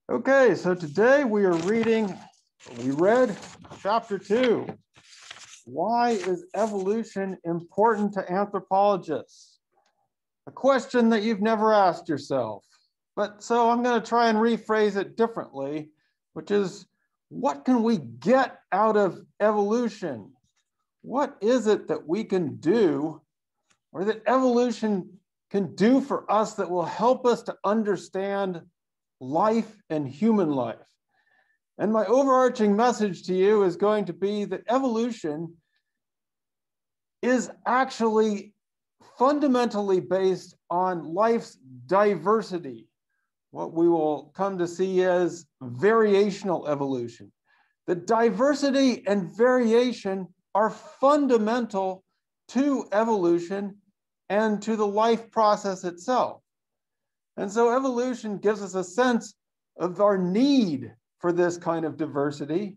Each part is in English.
Okay, so today we read chapter 2. Why is evolution important to anthropologists? A question that you've never asked yourself. But so I'm going to try and rephrase it differently, which is, what can we get out of evolution? What is it that we can do, or that evolution can do for us that will help us to understand life and human life? And my overarching message to you is going to be that evolution is actually fundamentally based on life's diversity, what we will come to see as variational evolution. The diversity and variation are fundamental to evolution and to the life process itself. And so evolution gives us a sense of our need for this kind of diversity,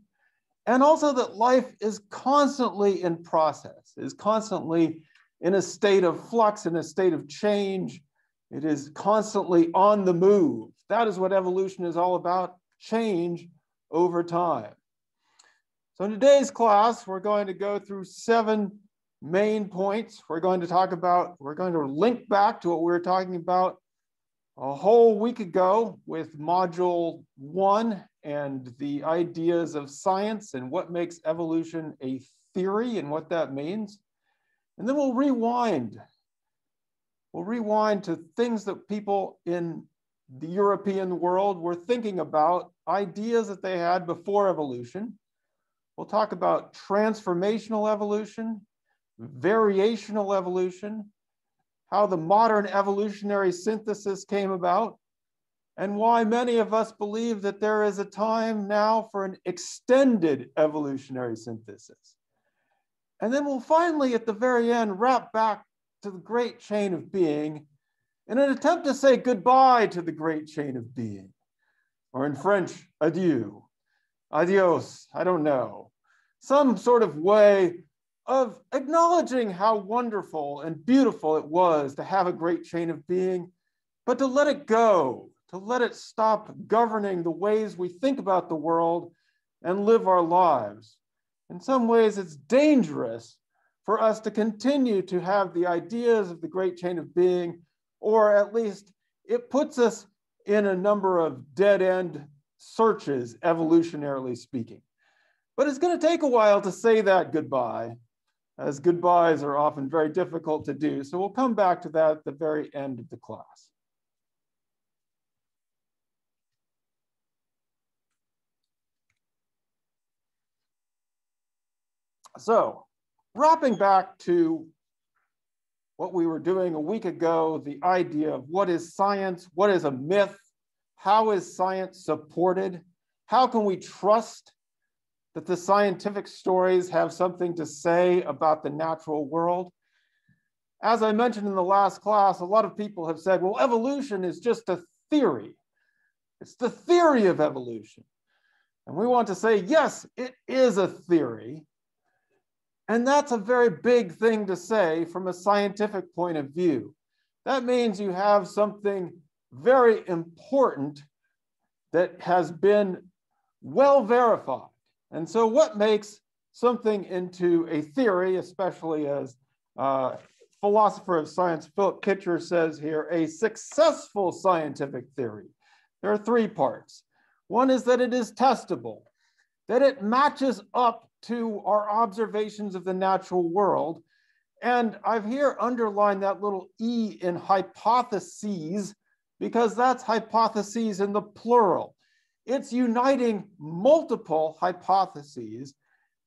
and also that life is constantly in process, is constantly in a state of flux, in a state of change. It is constantly on the move. That is what evolution is all about, change over time. So in today's class, we're going to go through 7 main points. We're going to link back to what we were talking about a whole week ago with module 1 and the ideas of science and what makes evolution a theory and what that means. And then we'll rewind. We'll rewind to things that people in the European world were thinking about, ideas that they had before evolution. We'll talk about transformational evolution, variational evolution, how the modern evolutionary synthesis came about, and why many of us believe that there is a time now for an extended evolutionary synthesis. And then we'll finally, at the very end, wrap back to the great chain of being in an attempt to say goodbye to the great chain of being, or in French, adieu, adios, I don't know. Some sort of way of acknowledging how wonderful and beautiful it was to have a great chain of being, but to let it go, to let it stop governing the ways we think about the world and live our lives. In some ways, it's dangerous for us to continue to have the ideas of the great chain of being, or at least it puts us in a number of dead-end searches, evolutionarily speaking. But it's going to take a while to say that goodbye, as goodbyes are often very difficult to do. So we'll come back to that at the very end of the class. So wrapping back to what we were doing a week ago, the idea of what is science, what is a myth, how is science supported, how can we trust that the scientific stories have something to say about the natural world. As I mentioned in the last class, a lot of people have said, well, evolution is just a theory. It's the theory of evolution. And we want to say, yes, it is a theory. And that's a very big thing to say from a scientific point of view. That means you have something very important that has been well verified. And so what makes something into a theory, especially as philosopher of science Philip Kitcher says here, a successful scientific theory? There are 3 parts. One is that it is testable, that it matches up to our observations of the natural world. And I've here underlined that little E in hypotheses, because that's hypotheses in the plural. It's uniting multiple hypotheses,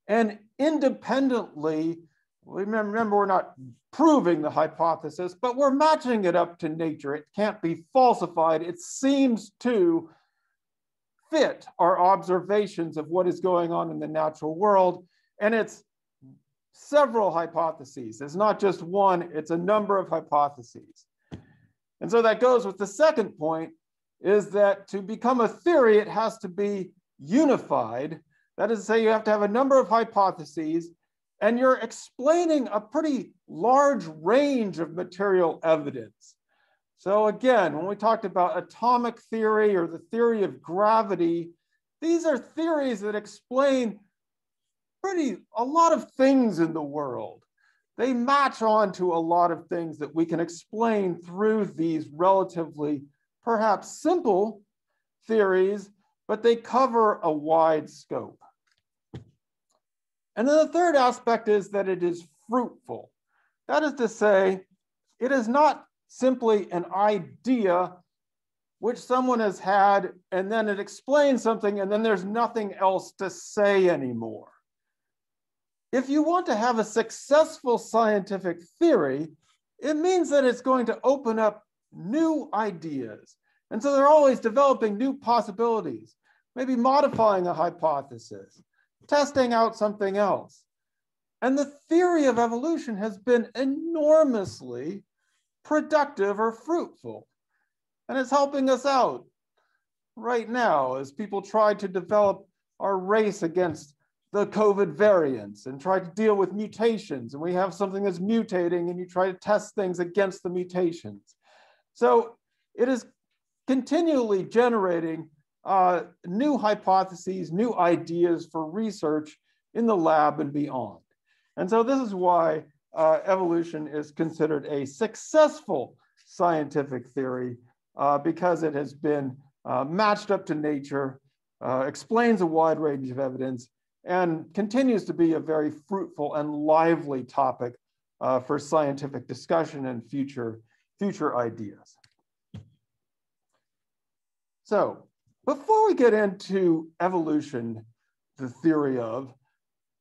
and independently, remember, we're not proving the hypothesis, but we're matching it up to nature. It can't be falsified. It seems to fit our observations of what is going on in the natural world, and it's several hypotheses. It's not just one, it's a number of hypotheses. And so that goes with the second point, is that to become a theory, it has to be unified. That is to say, you have to have a number of hypotheses, and you're explaining a pretty large range of material evidence. So again, when we talked about atomic theory or the theory of gravity, these are theories that explain a lot of things in the world. They match on to a lot of things that we can explain through these relatively, perhaps simple theories, but they cover a wide scope. And then the third aspect is that it is fruitful. That is to say, it is not simply an idea which someone has had, and then it explains something, and then there's nothing else to say anymore. If you want to have a successful scientific theory, it means that it's going to open up new ideas. And so they're always developing new possibilities, maybe modifying a hypothesis, testing out something else. And the theory of evolution has been enormously productive or fruitful. And it's helping us out right now as people try to develop our race against the COVID variants and try to deal with mutations. And we have something that's mutating and you try to test things against the mutations. So it is continually generating new hypotheses, new ideas for research in the lab and beyond. And so this is why evolution is considered a successful scientific theory because it has been matched up to nature, explains a wide range of evidence, and continues to be a very fruitful and lively topic for scientific discussion and future ideas. So before we get into evolution, the theory of,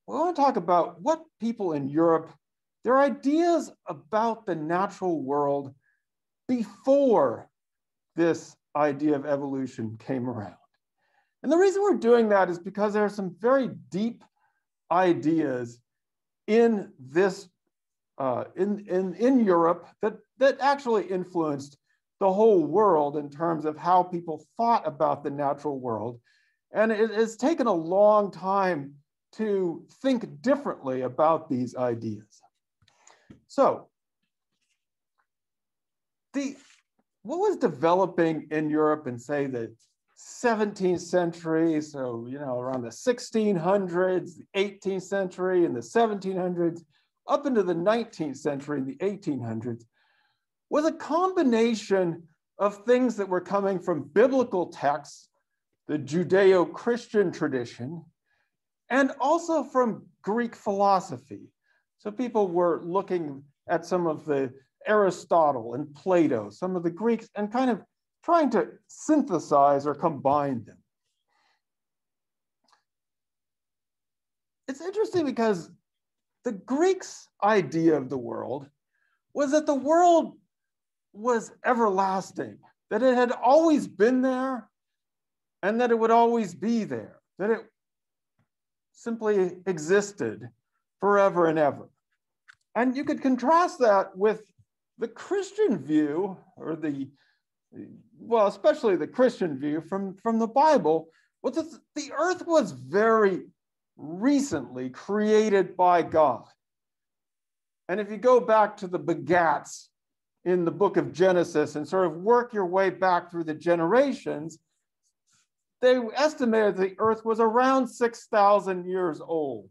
we want to talk about what people in Europe, their ideas about the natural world before this idea of evolution came around. And the reason we're doing that is because there are some very deep ideas in this, in Europe that actually influenced the whole world in terms of how people thought about the natural world. And it has taken a long time to think differently about these ideas. So what was developing in Europe in, say, the 17th century, so around the 1600s, the 18th century, and the 1700s, up into the 19th century and the 1800s, was a combination of things that were coming from biblical texts, the Judeo-Christian tradition, and also from Greek philosophy. So people were looking at some of the Aristotle and Plato, some of the Greeks, and kind of trying to synthesize or combine them. It's interesting because the Greeks' idea of the world was that the world was everlasting, that it had always been there and that it would always be there, that it simply existed forever and ever. And you could contrast that with the Christian view, or well, especially the Christian view from the Bible, was that the earth was very recently created by God. And if you go back to the begats in the book of Genesis and sort of work your way back through the generations, they estimated the earth was around 6,000 years old.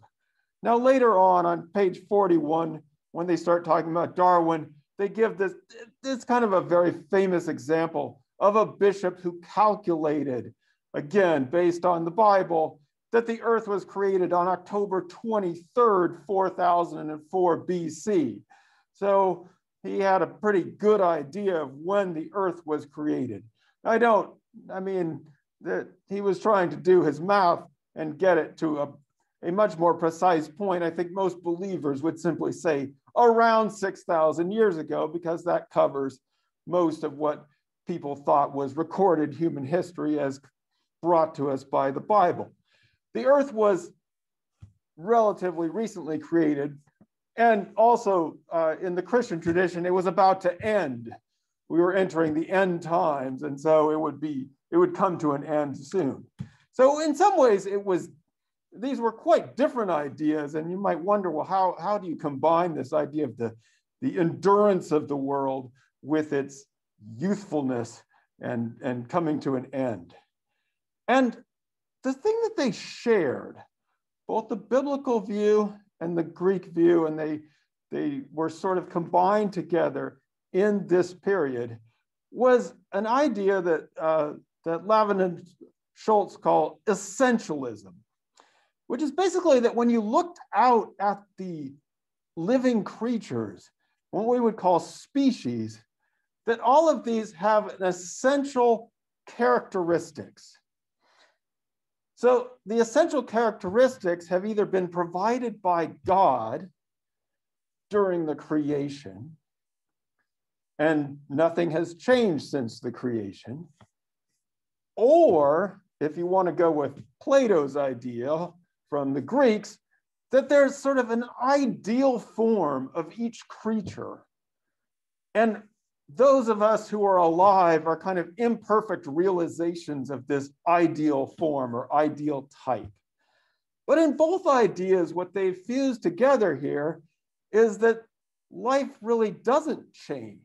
Now, later on page 41, when they start talking about Darwin, they give this kind of a very famous example of a bishop who calculated, again, based on the Bible, that the earth was created on October 23rd, 4004 BC. So he had a pretty good idea of when the earth was created. He was trying to do his math and get it to a much more precise point. I think most believers would simply say around 6,000 years ago, because that covers most of what people thought was recorded human history as brought to us by the Bible. The earth was relatively recently created, and also in the Christian tradition, it was about to end. We were entering the end times, and so it would come to an end soon. So in some ways, these were quite different ideas, and you might wonder, well, how do you combine this idea of the endurance of the world with its youthfulness and coming to an end. And the thing that they shared, both the biblical view and the Greek view, and they were sort of combined together in this period, was an idea that, that Lavin and Schultz call essentialism, which is basically that when you looked out at the living creatures, what we would call species, that all of these have an essential characteristics. So the essential characteristics have either been provided by God during the creation, and nothing has changed since the creation, or if you want to go with Plato's idea from the Greeks, that there's sort of an ideal form of each creature. And those of us who are alive are kind of imperfect realizations of this ideal form or ideal type. But in both ideas, what they've fused together here is that life really doesn't change.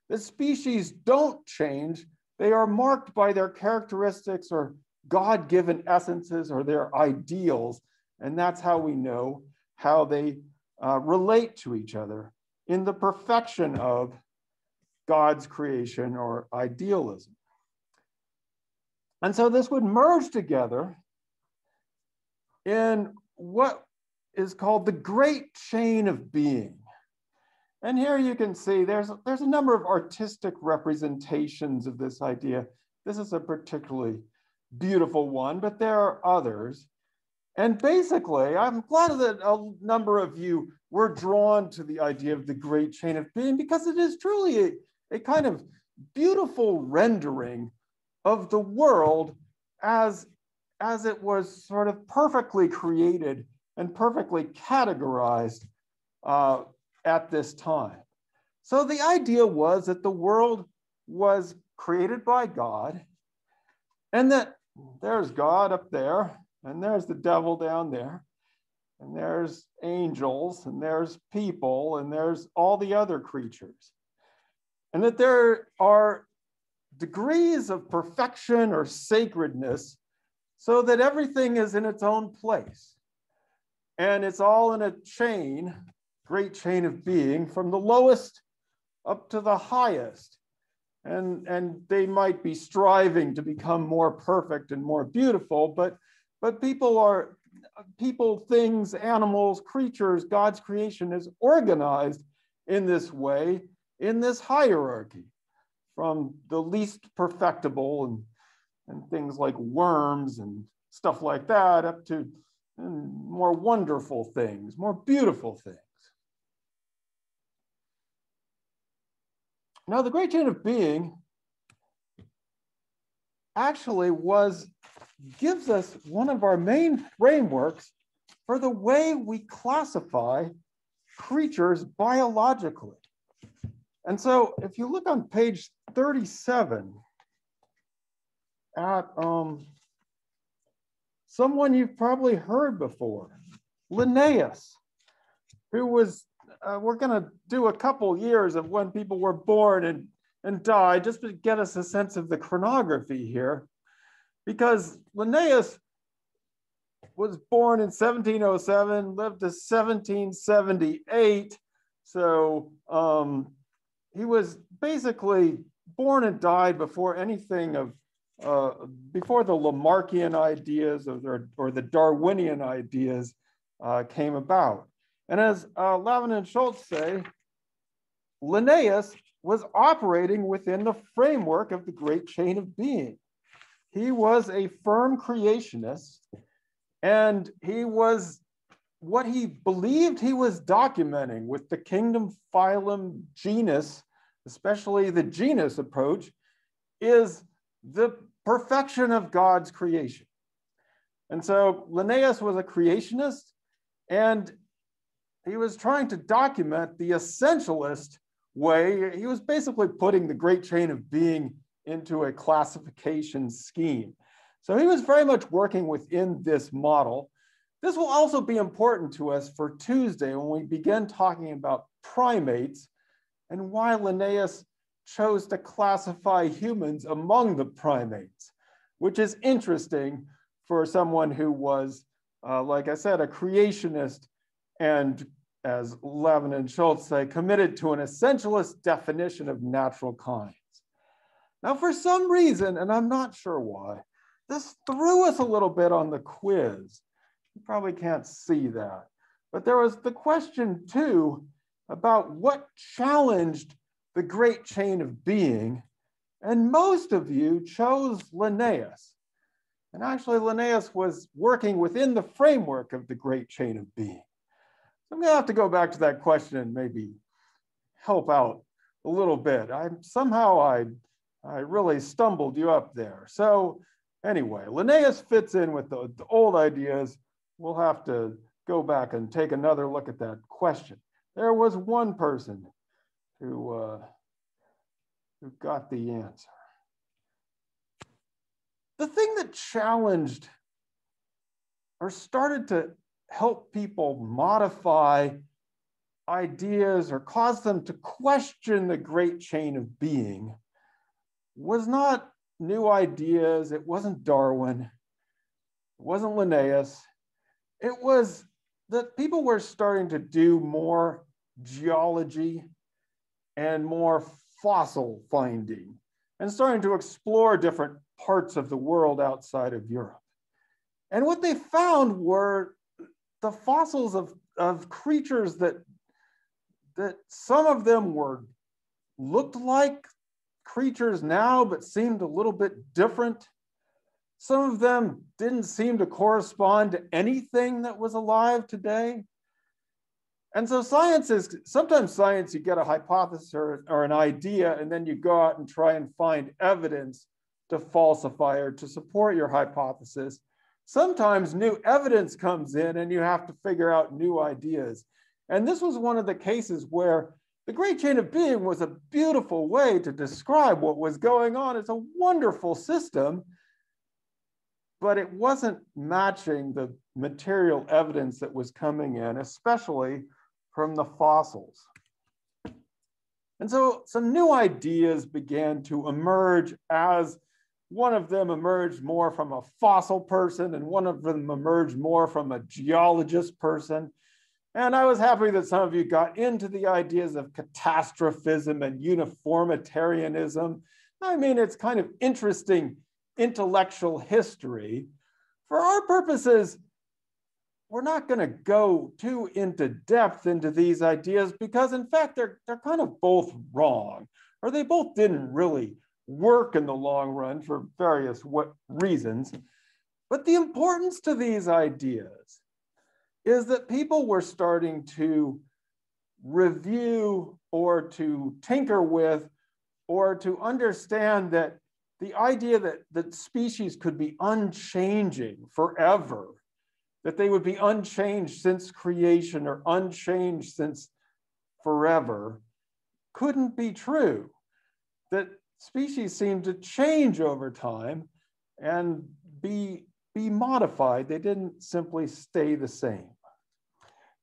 The species don't change. They are marked by their characteristics or God-given essences or their ideals. And that's how we know how they relate to each other in the perfection of God's creation or idealism. And so this would merge together in what is called the great chain of being. And here you can see there's a number of artistic representations of this idea. This is a particularly beautiful one, but there are others. And basically, I'm glad that a number of you were drawn to the idea of the great chain of being, because it is truly a kind of beautiful rendering of the world as it was sort of perfectly created and perfectly categorized at this time. So the idea was that the world was created by God, and that there's God up there, and there's the devil down there, and there's angels, and there's people, and there's all the other creatures. And that there are degrees of perfection or sacredness so that everything is in its own place. And it's all in a chain, great chain of being, from the lowest up to the highest. And they might be striving to become more perfect and more beautiful, but people, things, animals, creatures, God's creation is organized in this way, in this hierarchy, from the least perfectible and things like worms and stuff like that, up to more wonderful things, more beautiful things. Now, the great chain of being actually gives us one of our main frameworks for the way we classify creatures biologically. And so if you look on page 37 at someone you've probably heard before, Linnaeus, who was, we're going to do a couple years of when people were born and died, just to get us a sense of the chronography here, because Linnaeus was born in 1707, lived to 1778. So he was basically born and died before anything of, before the Lamarckian ideas or the Darwinian ideas came about. And as Lavin and Schultz say, Linnaeus was operating within the framework of the great chain of being. He was a firm creationist, and he was what he believed he was documenting with the kingdom, phylum, genus, especially the genus approach, is the perfection of God's creation. And so Linnaeus was a creationist, and he was trying to document the essentialist way. He was basically putting the great chain of being into a classification scheme. So he was very much working within this model. This will also be important to us for Tuesday when we begin talking about primates and why Linnaeus chose to classify humans among the primates, which is interesting for someone who was, like I said, a creationist and, as Levin and Schultz say, committed to an essentialist definition of natural kinds. Now, for some reason, and I'm not sure why, this threw us a little bit on the quiz. You probably can't see that. But there was the question, too, about what challenged the great chain of being. And most of you chose Linnaeus. And actually, Linnaeus was working within the framework of the great chain of being. So I'm going to have to go back to that question and maybe help out a little bit. I really stumbled you up there. So anyway, Linnaeus fits in with the old ideas. We'll have to go back and take another look at that question. There was one person who got the answer. The thing that challenged or started to help people modify ideas or cause them to question the great chain of being was not new ideas. It wasn't Darwin. It wasn't Linnaeus. It was that people were starting to do more geology and more fossil finding and starting to explore different parts of the world outside of Europe. And what they found were the fossils of creatures that some of them looked like creatures now, but seemed a little bit different. Some of them didn't seem to correspond to anything that was alive today. And so sometimes science, you get a hypothesis or an idea, and then you go out and try and find evidence to falsify or to support your hypothesis. Sometimes new evidence comes in and you have to figure out new ideas. And this was one of the cases where the great chain of being was a beautiful way to describe what was going on. It's a wonderful system, but it wasn't matching the material evidence that was coming in, especially from the fossils. And so some new ideas began to emerge, as one of them emerged more from a fossil person and one of them emerged more from a geologist person. And I was happy that some of you got into the ideas of catastrophism and uniformitarianism. I mean, it's kind of interesting intellectual history. For our purposes, we're not going to go too into depth into these ideas because, in fact, they're kind of both wrong, or they both didn't really work in the long run for various reasons. But the importance to these ideas is that people were starting to review or to tinker with or to understand that the idea that species could be unchanging forever, that they would be unchanged since creation or unchanged since forever, couldn't be true. That species seem to change over time and be modified. They didn't simply stay the same.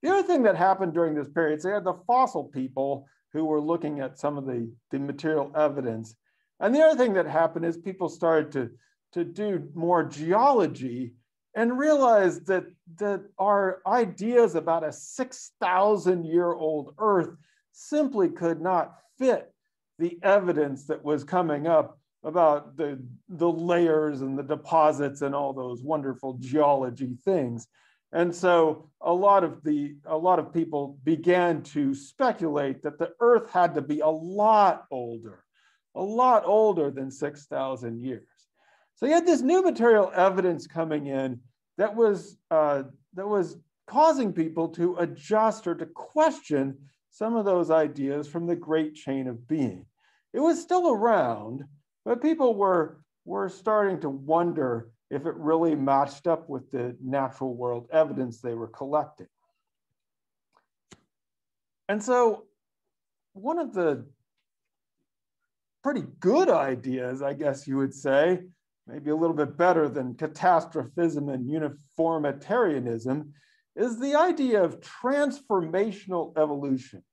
The other thing that happened during this period, so you had the fossil people who were looking at some of the material evidence. And the other thing that happened is people started to do more geology and realized that our ideas about a 6,000-year-old Earth simply could not fit the evidence that was coming up about the layers and the deposits and all those wonderful geology things. And so a lot of people began to speculate that the Earth had to be a lot older than 6,000 years. So you had this new material evidence coming in that was causing people to adjust or to question some of those ideas from the great chain of being. It was still around, but people were starting to wonder if it really matched up with the natural world evidence they were collecting. And so one of the pretty good ideas, I guess you would say, maybe a little bit better than catastrophism and uniformitarianism, is the idea of transformational evolution.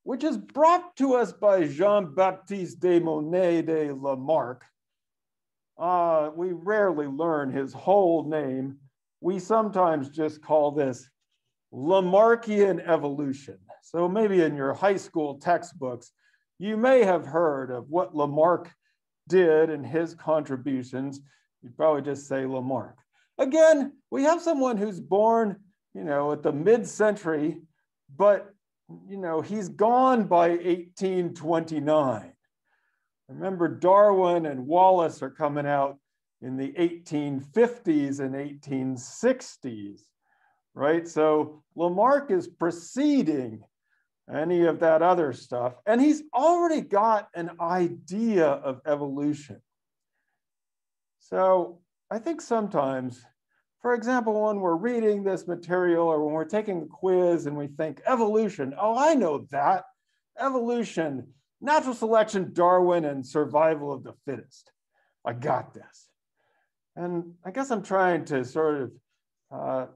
which is brought to us by Jean-Baptiste de Monet de Lamarck. We rarely learn his whole name. We sometimes just call this Lamarckian evolution. So maybe in your high school textbooks, you may have heard of what Lamarck did and his contributions. You'd probably just say Lamarck. Again, we have someone who's born, at the mid-century, but, he's gone by 1829. Remember, Darwin and Wallace are coming out in the 1850s and 1860s, right? So Lamarck is preceding any of that other stuff, and he's already got an idea of evolution. So I think sometimes, for example, when we're reading this material or when we're taking a quiz and we think evolution, oh, I know that, evolution, natural selection, Darwin, and survival of the fittest. I got this. And I guess I'm trying to sort of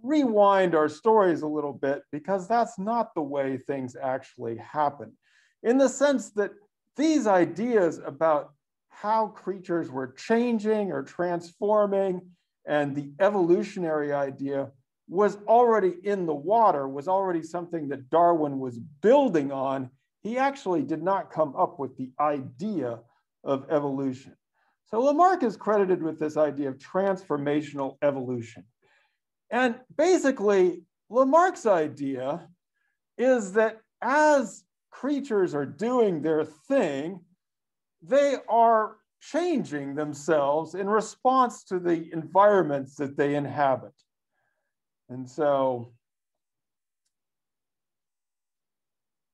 rewind our stories a little bit, because that's not the way things actually happen. In the sense that these ideas about how creatures were changing or transforming, and the evolutionary idea was already in the water, was already something that Darwin was building on. He actually did not come up with the idea of evolution. So Lamarck is credited with this idea of transformational evolution. And basically, Lamarck's idea is that as creatures are doing their thing, they are changing themselves in response to the environments that they inhabit. And so,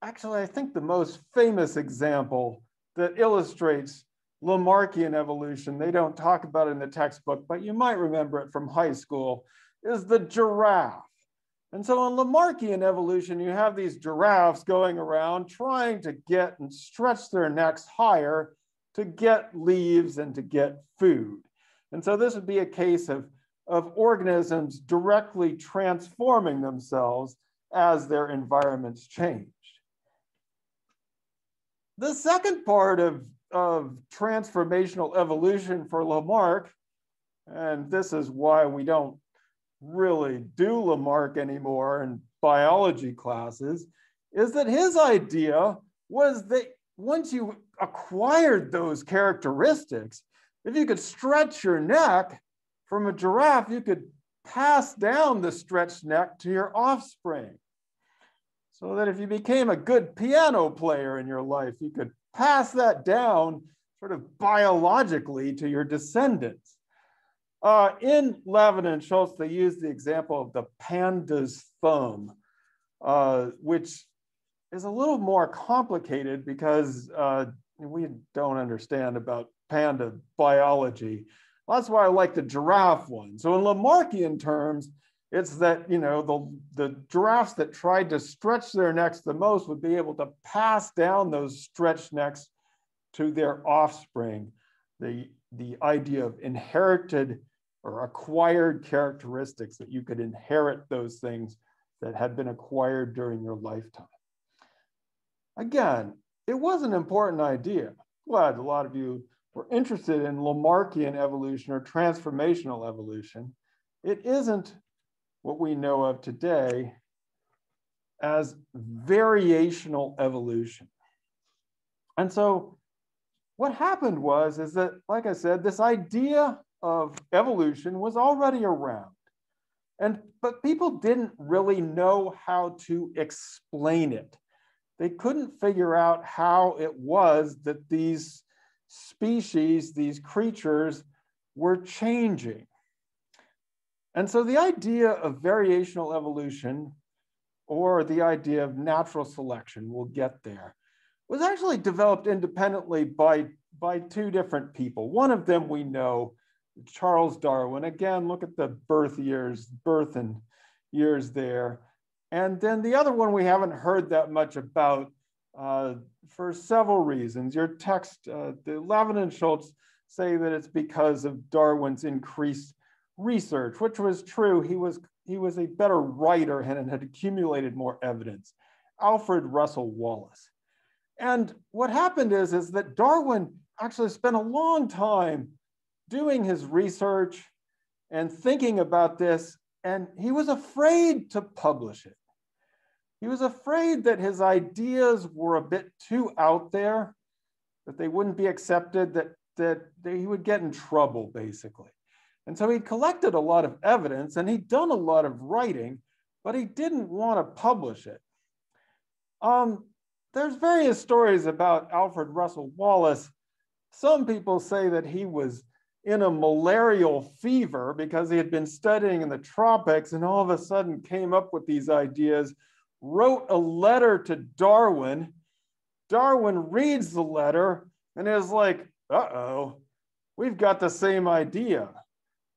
actually, I think the most famous example that illustrates Lamarckian evolution, they don't talk about it in the textbook, but you might remember it from high school, is the giraffe. And so in Lamarckian evolution, you have these giraffes going around trying to get and stretch their necks higher to get leaves and to get food. And so this would be a case of organisms directly transforming themselves as their environments changed. The second part of transformational evolution for Lamarck, and this is why we don't really do Lamarck anymore in biology classes, is that his idea was that once you acquired those characteristics, if you could stretch your neck from a giraffe, you could pass down the stretched neck to your offspring. So that if you became a good piano player in your life, you could pass that down sort of biologically to your descendants. In Lavin and Schultz, they use the example of the panda's thumb, which is a little more complicated because we don't understand about panda biology. That's why I like the giraffe one. So in Lamarckian terms, it's that the giraffes that tried to stretch their necks the most would be able to pass down those stretched necks to their offspring. The idea of inherited or acquired characteristics, that you could inherit those things that had been acquired during your lifetime. Again, it was an important idea. Glad a lot of you were interested in Lamarckian evolution or transformational evolution. It isn't what we know of today as variational evolution. And so what happened is that, like I said, this idea of evolution was already around. But people didn't really know how to explain it. They couldn't figure out how it was that these species, these creatures, were changing. And so the idea of variational evolution, or the idea of natural selection, we'll get there, was actually developed independently by two different people. One of them we know, Charles Darwin. Again, look at the birth and years there. And then the other one we haven't heard that much about for several reasons. Your text, Lavin and Schultz say that it's because of Darwin's increased research, which was true. He was a better writer and had accumulated more evidence. Alfred Russel Wallace. And what happened is that Darwin actually spent a long time doing his research and thinking about this, and he was afraid to publish it. He was afraid that his ideas were a bit too out there, that they wouldn't be accepted, that he would get in trouble, basically. And so he collected a lot of evidence and he'd done a lot of writing, but he didn't want to publish it. There's various stories about Alfred Russel Wallace. Some people say that he was in a malarial fever because he had been studying in the tropics and all of a sudden came up with these ideas, wrote a letter to Darwin. Darwin reads the letter and is like, uh-oh, we've got the same idea.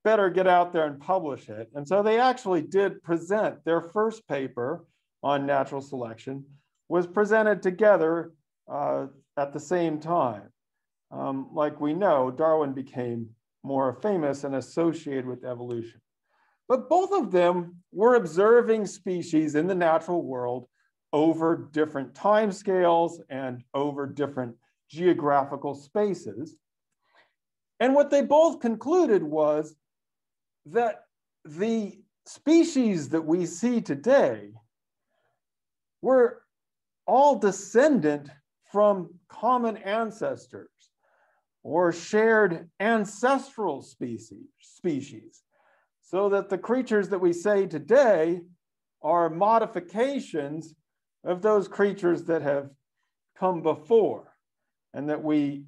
Better get out there and publish it. And so they actually did present their first paper on natural selection, was presented together at the same time. Like we know, Darwin became more famous and associated with evolution. But both of them were observing species in the natural world over different timescales and over different geographical spaces. And what they both concluded was that the species that we see today were all descendant from common ancestors or shared ancestral species, so that the creatures that we say today are modifications of those creatures that have come before, and that we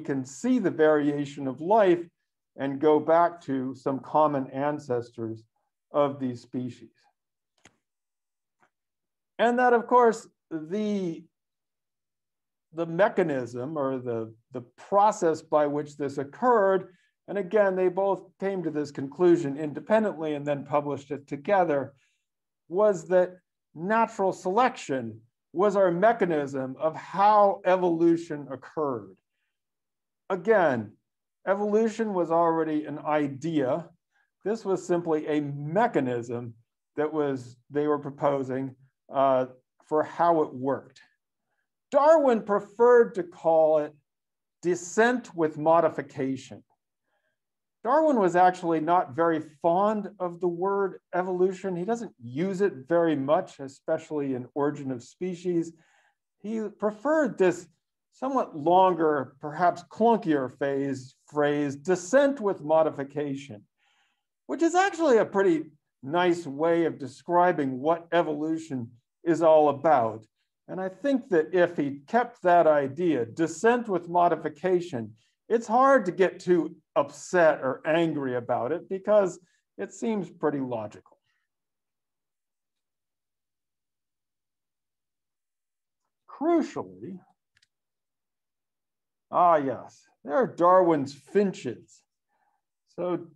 can see the variation of life and go back to some common ancestors of these species. And that, of course, the mechanism or the process by which this occurred, and again, they both came to this conclusion independently and then published it together, was that natural selection was our mechanism of how evolution occurred. Again, evolution was already an idea. This was simply a mechanism that they were proposing for how it worked. Darwin preferred to call it descent with modification. Darwin was actually not very fond of the word evolution. He doesn't use it very much, especially in Origin of Species. He preferred this somewhat longer, perhaps clunkier phrase, descent with modification, which is actually a pretty nice way of describing what evolution is all about. And I think that if he kept that idea, descent with modification, it's hard to get too upset or angry about it because it seems pretty logical. Crucially, yes, there are Darwin's finches. So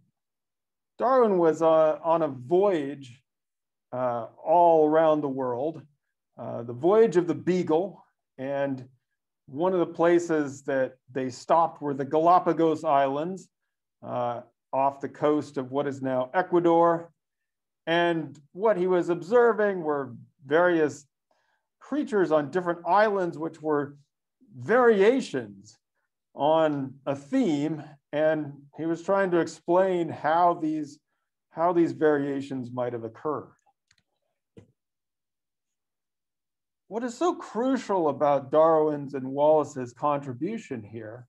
Darwin was on a voyage all around the world, the voyage of the Beagle, and one of the places that they stopped were the Galapagos Islands off the coast of what is now Ecuador. And what he was observing were various creatures on different islands, which were variations on a theme. And he was trying to explain how these variations might have occurred. What is so crucial about Darwin's and Wallace's contribution here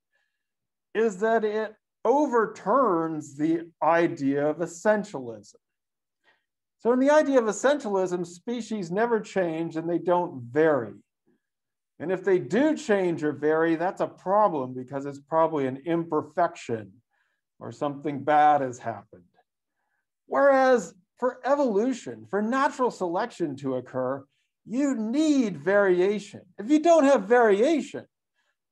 is that it overturns the idea of essentialism. So in the idea of essentialism, species never change and they don't vary. And if they do change or vary, that's a problem because it's probably an imperfection or something bad has happened. Whereas for evolution, for natural selection to occur, you need variation. If you don't have variation,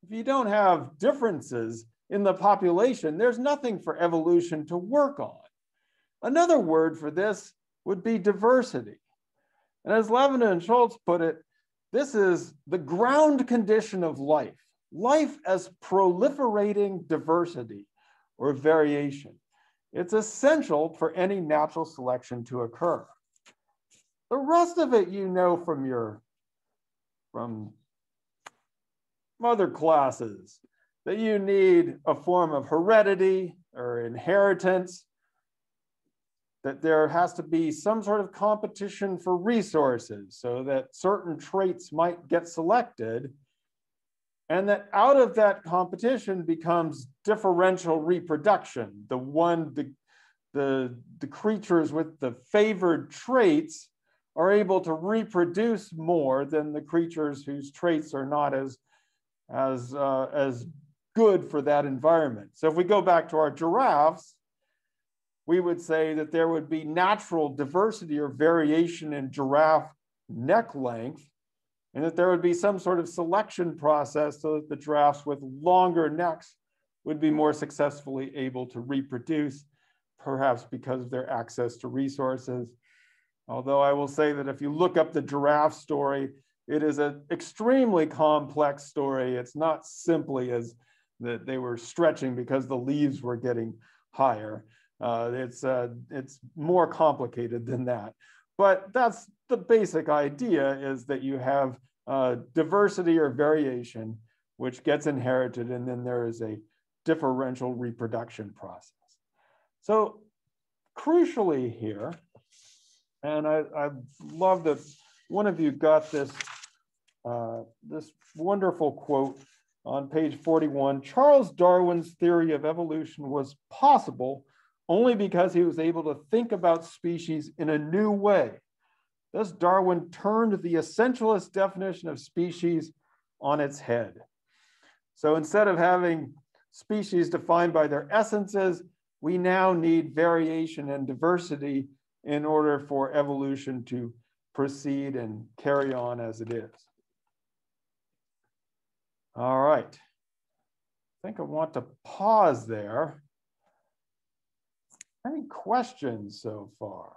if you don't have differences in the population, there's nothing for evolution to work on. Another word for this would be diversity. And as Lavender and Schultz put it, this is the ground condition of life, life as proliferating diversity or variation. It's essential for any natural selection to occur. The rest of it you know from other classes, that you need a form of heredity or inheritance, that there has to be some sort of competition for resources so that certain traits might get selected, and that out of that competition becomes differential reproduction. The creatures with the favored traits are able to reproduce more than the creatures whose traits are not as good for that environment. So if we go back to our giraffes, we would say that there would be natural diversity or variation in giraffe neck length, and that there would be some sort of selection process so that the giraffes with longer necks would be more successfully able to reproduce, perhaps because of their access to resources. Although I will say that if you look up the giraffe story, it is an extremely complex story. It's not simply as that they were stretching because the leaves were getting higher. It's more complicated than that. But that's the basic idea, is that you have diversity or variation, which gets inherited, and then there is a differential reproduction process. So crucially here, and I love that one of you got this, this wonderful quote on page 41, Charles Darwin's theory of evolution was possible only because he was able to think about species in a new way. Thus, Darwin turned the essentialist definition of species on its head. So instead of having species defined by their essences, we now need variation and diversity in order for evolution to proceed and carry on as it is. All right. I think I want to pause there. Any questions so far?